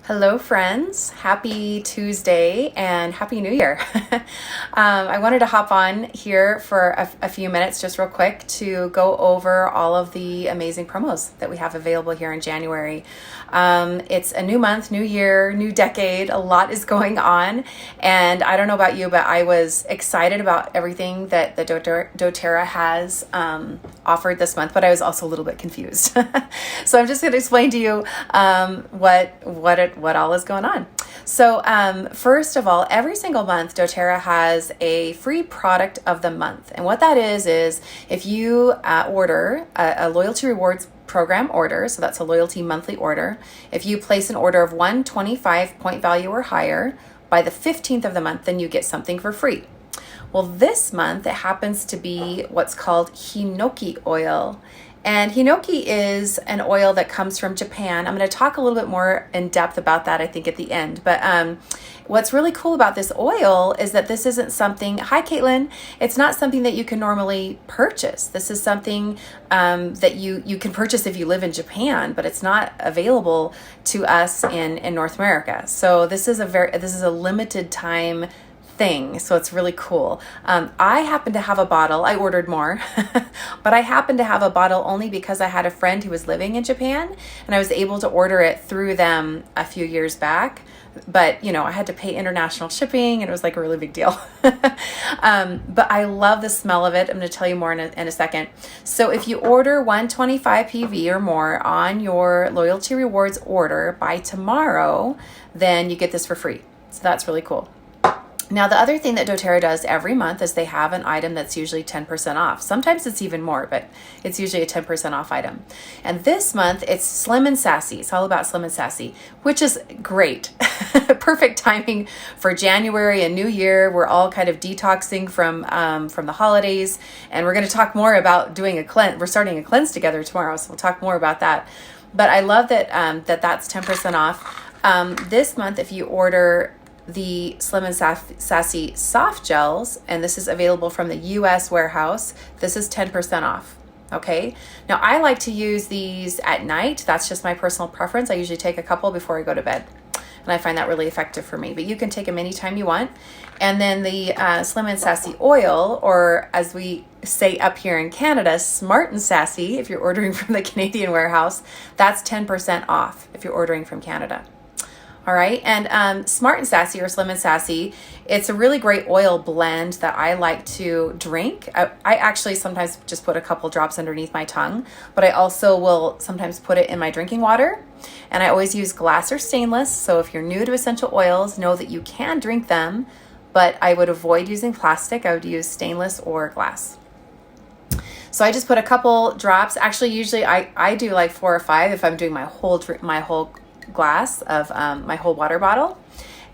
Hello, friends. Happy Tuesday and Happy New Year. I wanted to hop on here for a few minutes, just real quick, to go over all of the amazing promos that we have available here in January. It's a new month, new year, new decade. A lot is going on. And I don't know about you, but I was excited about everything that the dōTERRA has offered this month, but I was also a little bit confused. So I'm just going to explain to you what all is going on. So first of all, every single month, dōTERRA has a free product of the month. And what that is if you order a loyalty rewards program order, so that's a loyalty monthly order, if you place an order of 125 point value or higher by the 15th of the month, then you get something for free. Well, this month, it happens to be what's called Hinoki oil. And Hinoki is an oil that comes from Japan. I'm going to talk a little bit more in depth about that, I think, at the end. But what's really cool about this oil is that this isn't something, hi, Caitlin, it's not something that you can normally purchase. This is something that you can purchase if you live in Japan, but it's not available to us in North America. So this is a limited time thing. So it's really cool. I happen to have a bottle. I ordered more, but I happen to have a bottle only because I had a friend who was living in Japan and I was able to order it through them a few years back. But, I had to pay international shipping and it was like a really big deal. But I love the smell of it. I'm going to tell you more in a second. So if you order 125 PV or more on your loyalty rewards order by tomorrow, then you get this for free. So that's really cool. Now, the other thing that dōTERRA does every month is they have an item that's usually 10% off. Sometimes it's even more, but it's usually a 10% off item. And this month, it's Slim and Sassy. It's all about Slim and Sassy, which is great. Perfect timing for January and New Year. We're all kind of detoxing from the holidays, and we're going to talk more about doing a cleanse. We're starting a cleanse together tomorrow, so we'll talk more about that. But I love that that's 10% off. This month, if you order the Slim and Sassy soft gels, and this is available from the US warehouse, this is 10% off. Okay. Now I like to use these at night. That's just my personal preference. I usually take a couple before I go to bed, and I find that really effective for me, but you can take them anytime you want. And then the Slim and Sassy oil, or as we say up here in Canada, Smart and Sassy, if you're ordering from the Canadian warehouse, that's 10% off if you're ordering from Canada. All right. And Smart and Sassy, or Slim and Sassy, it's a really great oil blend that I like to drink. I actually sometimes just put a couple drops underneath my tongue, but I also will sometimes put it in my drinking water. And I always use glass or stainless. So if you're new to essential oils, know that you can drink them, but I would avoid using plastic. I would use stainless or glass. So I just put a couple drops. Actually, usually I do like 4 or 5 if I'm doing my whole glass of my whole water bottle,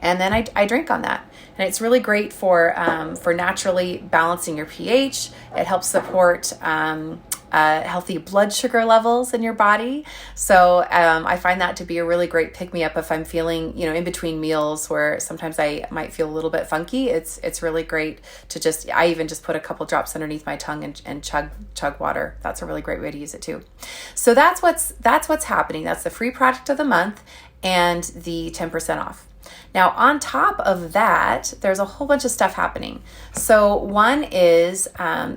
and then I drink on that. And it's really great for naturally balancing your pH. It helps support healthy blood sugar levels in your body. So I find that to be a really great pick-me-up if I'm feeling, in between meals where sometimes I might feel a little bit funky. It's really great to I even just put a couple drops underneath my tongue and chug water. That's a really great way to use it too. So that's what's happening. That's the free product of the month and the 10% off. Now, on top of that, there's a whole bunch of stuff happening. So one is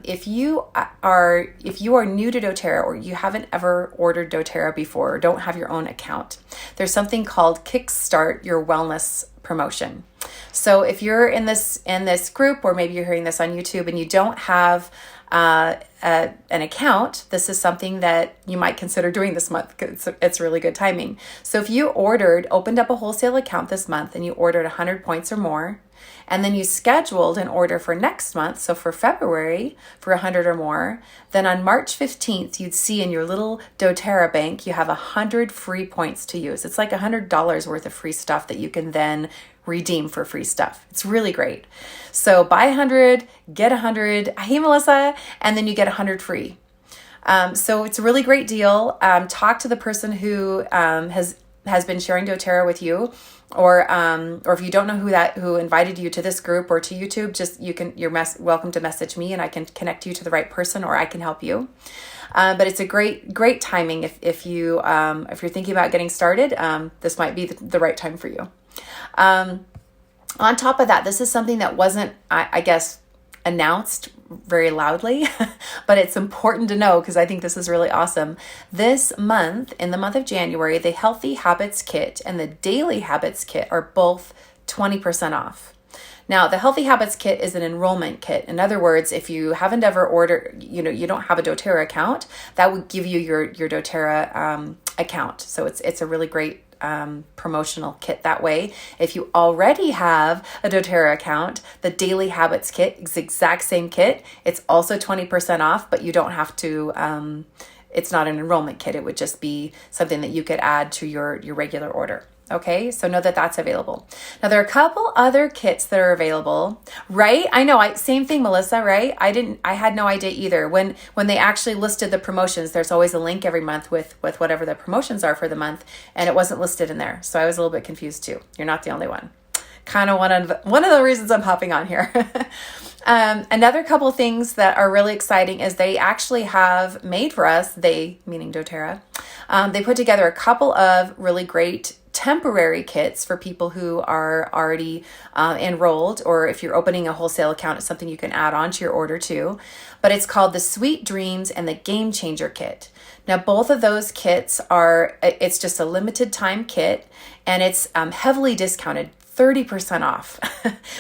if you are new to dōTERRA, or you haven't ever ordered dōTERRA before, or don't have your own account, there's something called Kickstart Your Wellness promotion. So if you're in this group, or maybe you're hearing this on YouTube and you don't have an account, this is something that you might consider doing this month. It's really good timing. So if you opened up a wholesale account this month and you ordered 100 points or more, and then you scheduled an order for next month, so for February for 100 or more, then on March 15th, you'd see in your little dōTERRA bank, you have 100 free points to use. It's like $100 worth of free stuff that you can then redeem for free stuff. It's really great. So buy 100, get 100. Hey, Melissa. And then you get 100 free. So it's a really great deal. Talk to the person who has has been sharing doTERRA with you, or if you don't know who invited you to this group or to YouTube, you're welcome to message me and I can connect you to the right person, or I can help you. But it's a great timing if you're thinking about getting started. This might be the right time for you. On top of that, this is something that wasn't, I guess, announced very loudly, but it's important to know because I think this is really awesome. This month, in the month of January, the Healthy Habits Kit and the Daily Habits Kit are both 20% off. Now, the Healthy Habits Kit is an enrollment kit. In other words, if you haven't ever ordered, you don't have a doTERRA account, that would give you your doTERRA account. So it's a really great promotional kit that way. If you already have a doTERRA account, the Daily Habits Kit is the exact same kit. It's also 20% off, but you don't have to, it's not an enrollment kit. It would just be something that you could add to your regular order. Okay, so know that that's available. Now there are a couple other kits that are available, right? I know, same thing, Melissa, right? I had no idea either. When they actually listed the promotions, there's always a link every month with whatever the promotions are for the month, and it wasn't listed in there. So I was a little bit confused too. You're not the only one. Kind of one of the reasons I'm hopping on here. Another couple things that are really exciting is they actually have made for us, they, meaning doTERRA, they put together a couple of really great temporary kits for people who are already enrolled, or if you're opening a wholesale account, it's something you can add on to your order too. But it's called the Sweet Dreams and the Game Changer Kit. Now, both of those kits it's just a limited time kit, and it's heavily discounted, 30% off,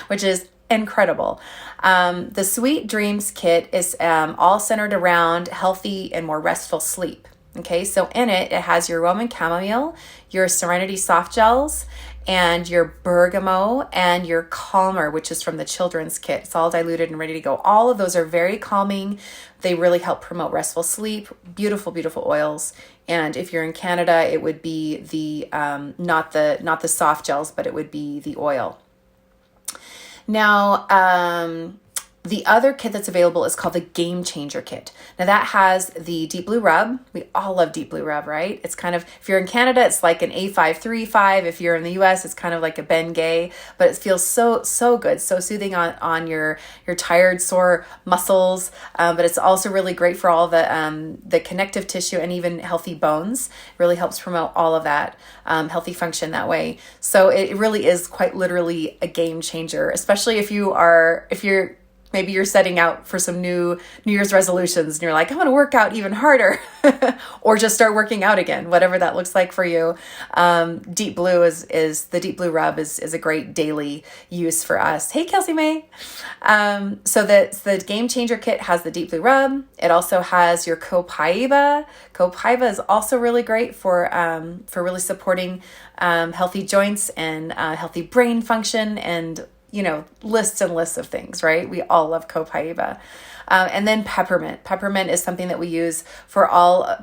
which is incredible. The Sweet Dreams Kit is all centered around healthy and more restful sleep. Okay, so in it has your Roman chamomile, your Serenity soft gels, and your bergamot, and your calmer, which is from the children's kit. It's all diluted and ready to go. All of those are very calming. They really help promote restful sleep. Beautiful, beautiful oils. And if you're in Canada, it would be the not the soft gels, but it would be the oil. Now, the other kit that's available is called the Game Changer Kit. Now that has the Deep Blue Rub. We all love Deep Blue Rub, right? It's kind of, if you're in Canada, it's like an A535. If you're in the US, it's kind of like a Bengay, but it feels so good, so soothing on your tired, sore muscles. But it's also really great for all the connective tissue and even healthy bones. It really helps promote all of that healthy function that way. So it really is quite literally a game changer, especially if you're maybe you're setting out for some New Year's resolutions and you're like, I'm going to work out even harder or just start working out again, whatever that looks like for you. Deep Blue the Deep Blue Rub is a great daily use for us. Hey, Kelsey May. So the Game Changer Kit has the Deep Blue Rub. It also has your Copaiba. Copaiba is also really great for really supporting healthy joints and healthy brain function, and lists and lists of things, right? We all love Copaiba. And then peppermint. Peppermint is something that we use for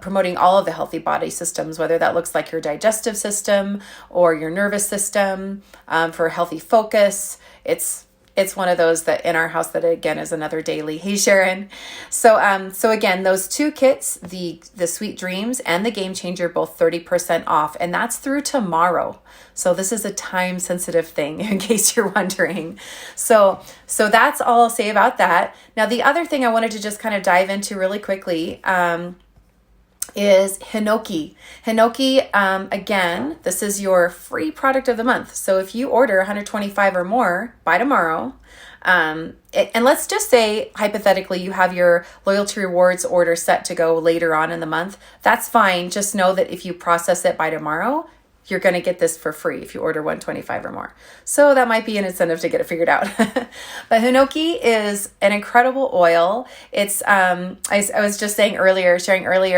promoting all of the healthy body systems, whether that looks like your digestive system or your nervous system, for healthy focus. It's one of those that in our house that again is another daily. Hey, Sharon. So again, those two kits, the Sweet Dreams and the Game Changer, both 30% off, and that's through tomorrow. So this is a time sensitive thing in case you're wondering. So that's all I'll say about that. Now, the other thing I wanted to just kind of dive into really quickly, is Hinoki. Hinoki, again, this is your free product of the month. So if you order 125 or more by tomorrow, and let's just say, hypothetically, you have your loyalty rewards order set to go later on in the month, that's fine. Just know that if you process it by tomorrow, you're going to get this for free if you order 125 or more. So that might be an incentive to get it figured out. But Hinoki is an incredible oil. It's I was just sharing earlier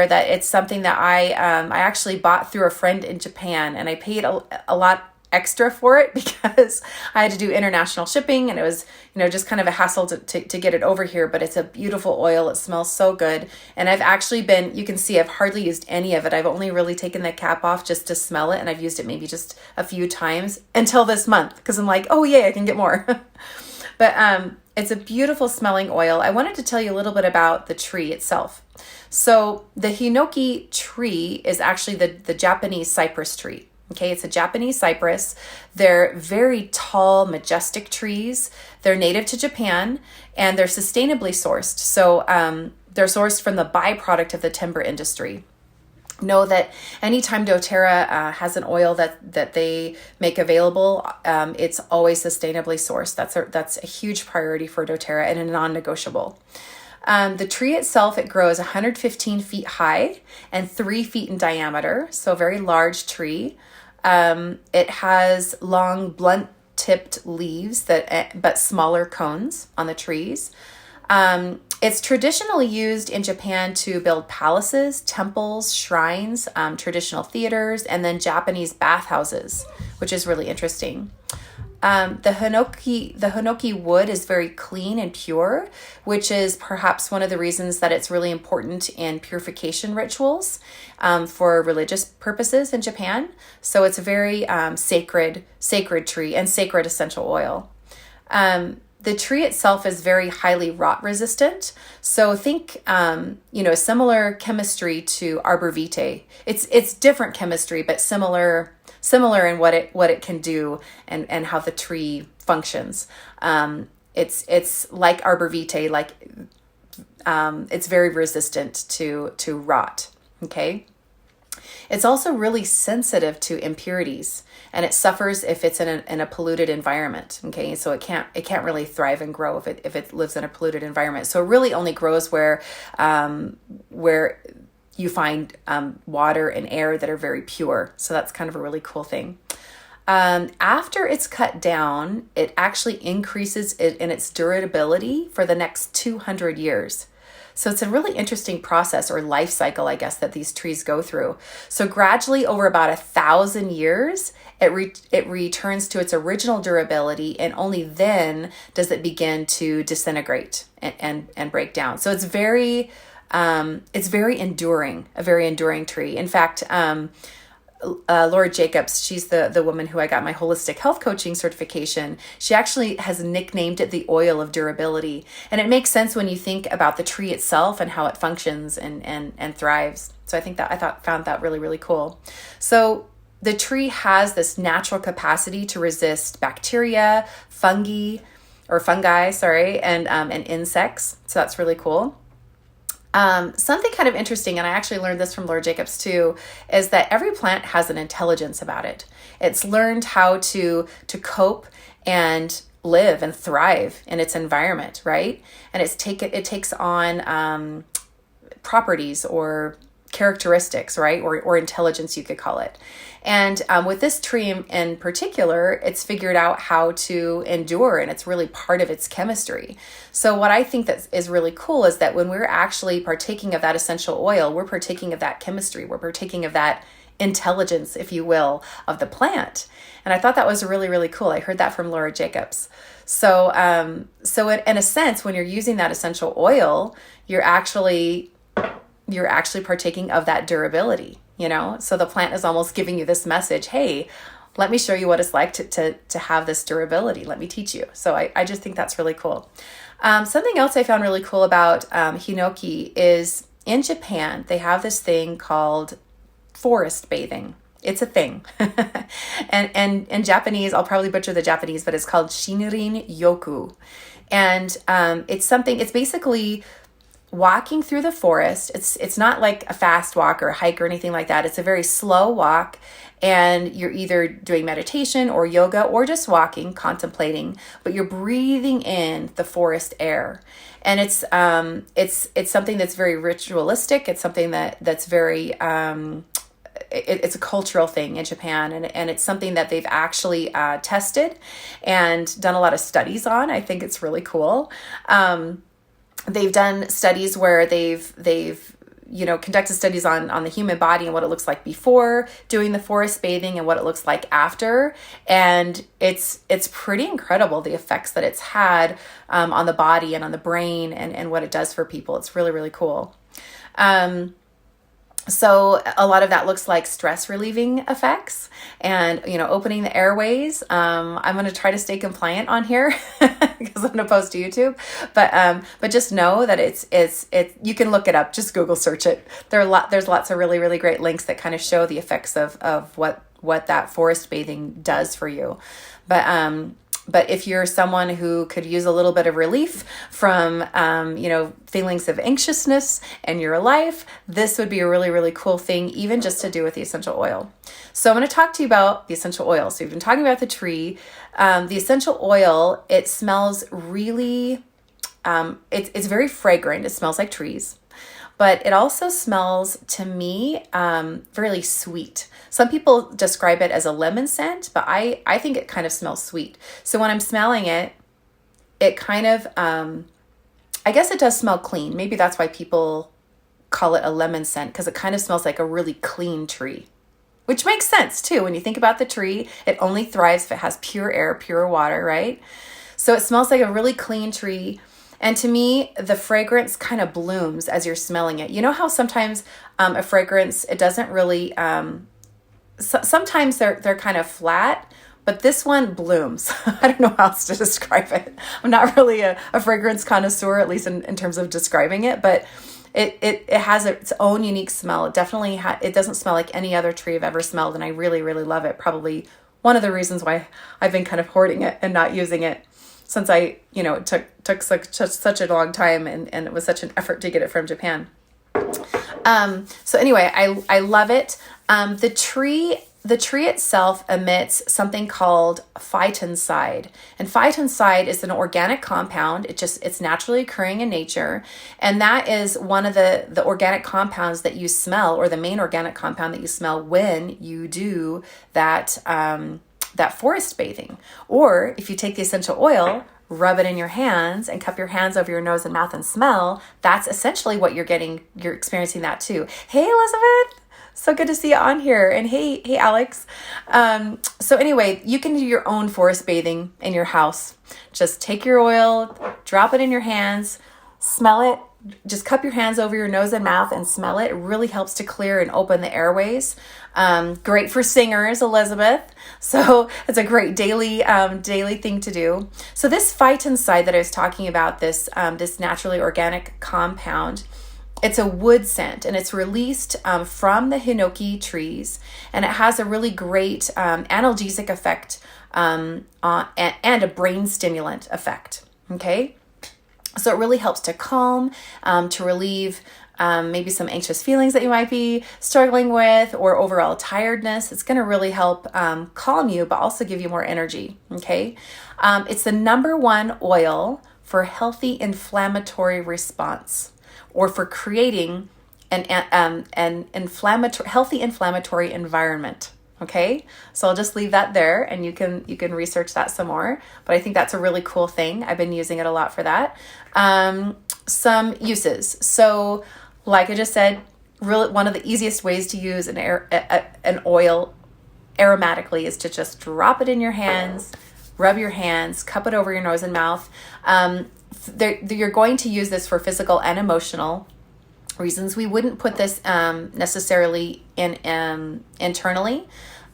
that it's something that I actually bought through a friend in Japan, and I paid a lot extra for it because I had to do international shipping, and it was just kind of a hassle to get it over here. But it's a beautiful oil. It smells so good, and I've actually you can see I've hardly used any of it. I've only really taken the cap off just to smell it, and I've used it maybe just a few times until this month because I'm like, oh yay, I can get more. But it's a beautiful smelling oil. I wanted to tell you a little bit about the tree itself. So the Hinoki tree is actually the Japanese cypress tree. Okay, it's a Japanese cypress. They're very tall, majestic trees. They're native to Japan, and they're sustainably sourced. So they're sourced from the byproduct of the timber industry. Know that anytime doTERRA has an oil that they make available, it's always sustainably sourced. That's a huge priority for doTERRA and a non-negotiable. The tree itself, it grows 115 feet high and 3 feet in diameter, so a very large tree. It has long, blunt-tipped leaves but smaller cones on the trees. It's traditionally used in Japan to build palaces, temples, shrines, traditional theaters, and then Japanese bathhouses, which is really interesting. The Hinoki wood is very clean and pure, which is perhaps one of the reasons that it's really important in purification rituals for religious purposes in Japan. So it's a very sacred tree and sacred essential oil. The tree itself is very highly rot resistant. So think, similar chemistry to arbor vitae. It's different chemistry, but similar in what it can do and how the tree functions. It's like arbor vitae, it's very resistant to rot. Okay. It's also really sensitive to impurities, and it suffers if it's in a polluted environment. Okay, so it can't really thrive and grow if it lives in a polluted environment. So it really only grows where you find water and air that are very pure. So that's kind of a really cool thing. After it's cut down, it actually increases in its durability for the next 200 years. So it's a really interesting process or life cycle, I guess, that these trees go through. So gradually over about 1,000 years, it returns to its original durability, and only then does it begin to disintegrate and break down. So it's very enduring, a very enduring tree. In fact, Laura Jacobs, she's the woman who I got my holistic health coaching certification. She actually has nicknamed it the oil of durability. And it makes sense when you think about the tree itself and how it functions and thrives. So I found that really, really cool. So the tree has this natural capacity to resist bacteria, fungi, and insects. So that's really cool. Something kind of interesting, and I actually learned this from Laura Jacobs too, is that every plant has an intelligence about it. It's learned how to cope and live and thrive in its environment, right? And it takes on properties or characteristics, right? Or intelligence, you could call it. And with this tree in particular, it's figured out how to endure, and it's really part of its chemistry. So what I think that is really cool is that when we're actually partaking of that essential oil, we're partaking of that chemistry, we're partaking of that intelligence, if you will, of the plant. And I thought that was really, really cool. I heard that from Laura Jacobs. So in a sense, when you're using that essential oil, you're actually partaking of that durability, so the plant is almost giving you this message, hey, let me show you what it's like to have this durability. Let me teach you. So I just think that's really cool. Something else I found really cool about Hinoki is in Japan, they have this thing called forest bathing. It's a thing. and in Japanese, I'll probably butcher the Japanese, but it's called Shinrin Yoku. And it's basically walking through the forest. It's not like a fast walk or a hike or anything like that. It's a very slow walk, and you're either doing meditation or yoga or just walking, contemplating, but you're breathing in the forest air. And it's something that's very ritualistic. It's something that's very it's a cultural thing in Japan, and it's something that they've actually tested and done a lot of studies on. I think it's really cool. They've done studies where they've conducted studies on the human body and what it looks like before doing the forest bathing and what it looks like after. And it's pretty incredible, the effects that it's had on the body and on the brain and what it does for people. It's really, really cool. So a lot of that looks like stress relieving effects and, opening the airways. I'm going to try to stay compliant on here because I'm going to post to YouTube, but just know that it's you can look it up, just Google search it. There's lots of really, really great links that kind of show the effects of what what that forest bathing does for you. But if you're someone who could use a little bit of relief from, feelings of anxiousness in your life, this would be a really, really cool thing, even just to do with the essential oil. So I'm going to talk to you about the essential oil. So we've been talking about the tree. The essential oil, it smells really, it's very fragrant. It smells like trees. But it also smells, to me, really sweet. Some people describe it as a lemon scent, but I think it kind of smells sweet. So when I'm smelling it, it kind of, I guess it does smell clean. Maybe that's why people call it a lemon scent, because it kind of smells like a really clean tree, which makes sense too. When you think about the tree, it only thrives if it has pure air, pure water, right? So it smells like a really clean tree. And to me, the fragrance kind of blooms as you're smelling it. You know how sometimes a fragrance, it doesn't really, sometimes they're kind of flat, but this one blooms. I don't know how else to describe it. I'm not really a fragrance connoisseur, at least in terms of describing it, but it has its own unique smell. It definitely, it doesn't smell like any other tree I've ever smelled, and I really, really love it. Probably one of the reasons why I've been kind of hoarding it and not using it, since it took such a long time and it was such an effort to get it from Japan. So anyway, I love it. The tree itself emits something called phytoncide. And phytoncide is an organic compound. It's naturally occurring in nature. And that is one of the organic compounds that you smell, or the main organic compound that you smell when you do that forest bathing. Or if you take the essential oil, rub it in your hands and cup your hands over your nose and mouth and smell, that's essentially what you're getting. You're experiencing that too. Hey, Elizabeth, so good to see you on here. And hey, Alex. So anyway, you can do your own forest bathing in your house. Just take your oil, drop it in your hands, smell it. Just cup your hands over your nose and mouth and smell it. It really helps to clear and open the airways. Great for singers, Elizabeth. So it's a great daily thing to do. So this phytoncide that I was talking about, this naturally organic compound, it's a wood scent, and it's released from the hinoki trees, and it has a really great analgesic effect and a brain stimulant effect. Okay. So it really helps to calm, to relieve maybe some anxious feelings that you might be struggling with, or overall tiredness. It's going to really help calm you, but also give you more energy. Okay. It's the number one oil for healthy inflammatory response, or for creating an healthy inflammatory environment. Okay, so I'll just leave that there, and you can research that some more. But I think that's a really cool thing. I've been using it a lot for that. Some uses. So, like I just said, really one of the easiest ways to use an oil aromatically is to just drop it in your hands, rub your hands, cup it over your nose and mouth. You're going to use this for physical and emotional reasons. We wouldn't put this necessarily in internally.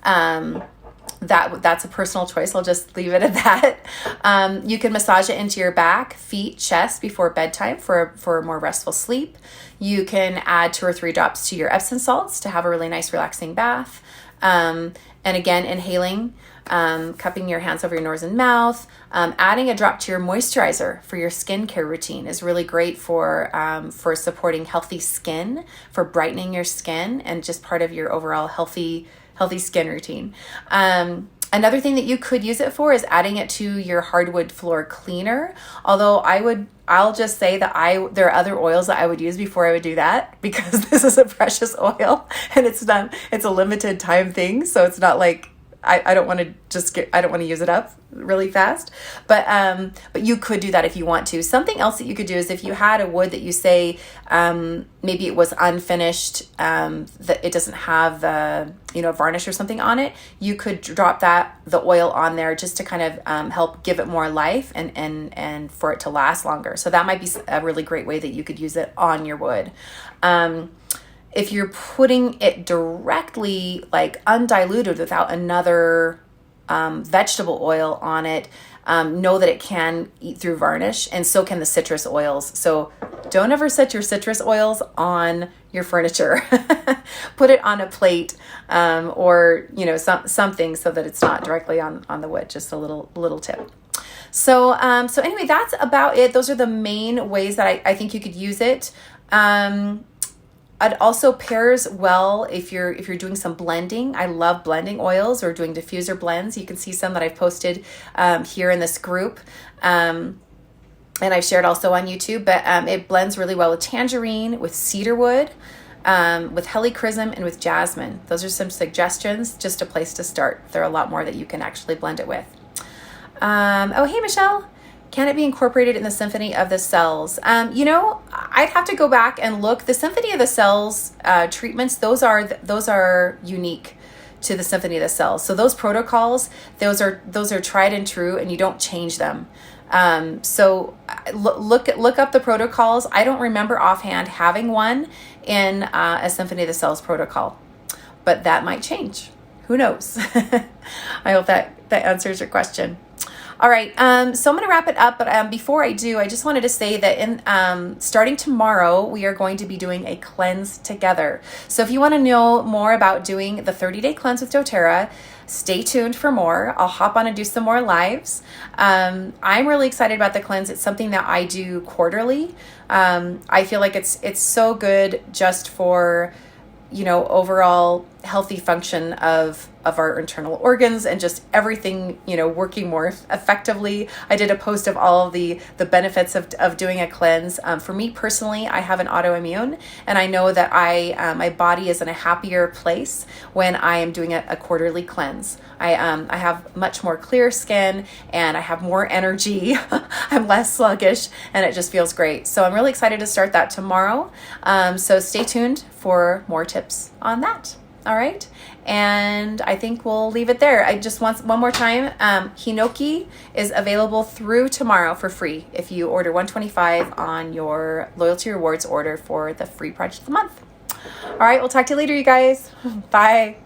That's a personal choice. I'll just leave it at that. You can massage it into your back, feet, chest before bedtime for a more restful sleep. You can add 2 or 3 drops to your Epsom salts to have a really nice relaxing bath. And again, inhaling, cupping your hands over your nose and mouth, adding a drop to your moisturizer for your skincare routine is really great for supporting healthy skin, for brightening your skin, and just part of your overall healthy skin routine. Another thing that you could use it for is adding it to your hardwood floor cleaner. Although I'll just say that there are other oils that I would use before I would do that, because this is a precious oil and it's a limited time thing. So it's not like I don't want to use it up really fast, but you could do that if you want to. Something else that you could do is if you had a wood that you say, maybe it was unfinished, that it doesn't have the, varnish or something on it, you could drop the oil on there just to kind of, help give it more life and for it to last longer. So that might be a really great way that you could use it on your wood. If you're putting it directly, like undiluted without another vegetable oil on it, know that it can eat through varnish, and so can the citrus oils. So don't ever set your citrus oils on your furniture. Put it on a plate, or, you know, something so that it's not directly on the wood. Just a little tip. So anyway, that's about it. Those are the main ways that I think you could use it. It also pairs well if you're doing some blending. I love blending oils or doing diffuser blends. You can see some that I've posted here in this group. And I've shared also on YouTube, but it blends really well with tangerine, with cedarwood, with helichrysum, and with jasmine. Those are some suggestions, just a place to start. There are a lot more that you can actually blend it with. Oh, hey, Michelle. Can it be incorporated in the Symphony of the Cells? You know, I'd have to go back and look. The Symphony of the Cells treatments, those are unique to the Symphony of the Cells. So those protocols, those are tried and true, and you don't change them. So look up the protocols. I don't remember offhand having one in a Symphony of the Cells protocol, but that might change. Who knows? I hope that answers your question. All right, so I'm going to wrap it up, but before I do, I just wanted to say that in starting tomorrow, we are going to be doing a cleanse together. So if you want to know more about doing the 30-day cleanse with doTERRA, stay tuned for more. I'll hop on and do some more lives. I'm really excited about the cleanse. It's something that I do quarterly. I feel like it's so good just for, you know, overall healthy function of our internal organs and just everything, you know, working more effectively. I did a post of all of the benefits of doing a cleanse. For me personally, I have an autoimmune, and I know that my body is in a happier place when I am doing a quarterly cleanse. I have much more clear skin, and I have more energy. I'm less sluggish, and it just feels great. So I'm really excited to start that tomorrow. So stay tuned for more tips on that. All right. And I think we'll leave it there. I just want one more time. Hinoki is available through tomorrow for free if you order $125 on your loyalty rewards order for the free project of the month. All right. We'll talk to you later, you guys. Bye.